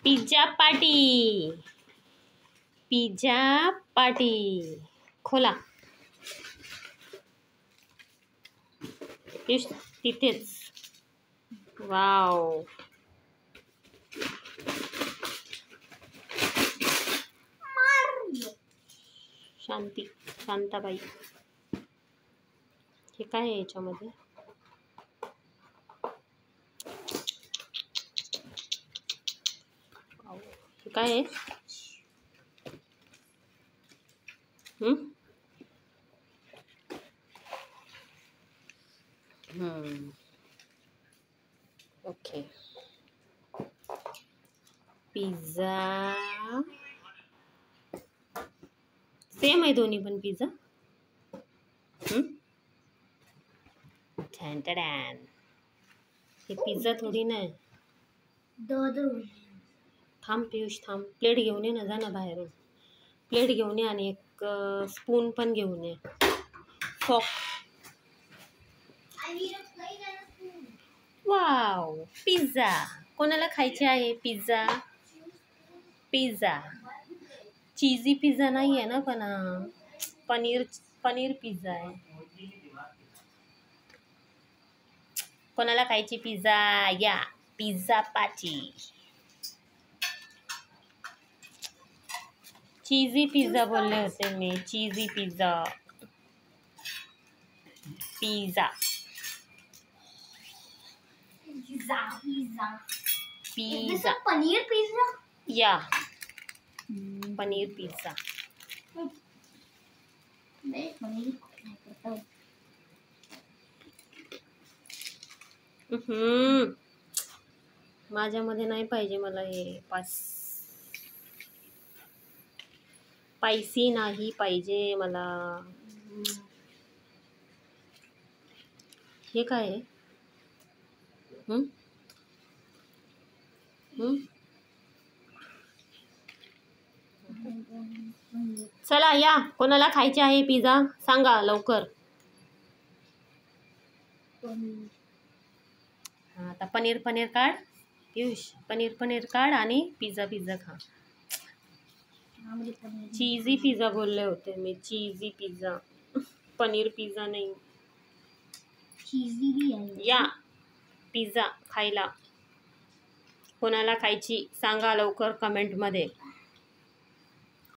Pizza party, pizza party. खोला. तिथेच. Wow. Shantabai. हे काय आहे याच्यामध्ये? हे काय आहे? ओके. पिझ्झा सेम आहे दोन्ही पण पिझ्झा. हे पिझ्झा थोडी नाही. थांब पियुष थांब. प्लेट घेऊन ये ना, जा ना बाहेरून. प्लेट घेऊन ये आणि एक स्पून पण घेऊन ये. फॉक. वाव. पिझ्झा कोणाला खायचे आहे? पिझ्झा. पिझ्झा चीजी पिझ्झा नाही आहे ना, पण पनीर पिझ्झा आहे. कोणाला खायची पिझ्झा? या पिझ्झा पार्टी. चीजी पिझ्झा बोलले होते मी. Cheesy pizza. Pizza pizza. Paneer pizza. या पनीर पिझ्झा. माझ्यामध्ये नाही पाहिजे मला हे. स्पायसी नाही पाहिजे मला. हे काय आहे? चला या. कोणाला खायचे आहे पिझ्झा सांगा लवकर. आता पनीर काढ पियुष. पनीर काढ आणि पिझ्झा खा. चीजी पिझ्झा बोलले होते मी. Cheesy pizza. पनीर पिझ्झा नाही. चीजी भी आहे. या पिझ्झा खायला. कोणाला खायची सांगा लवकर कमेंटमध्ये.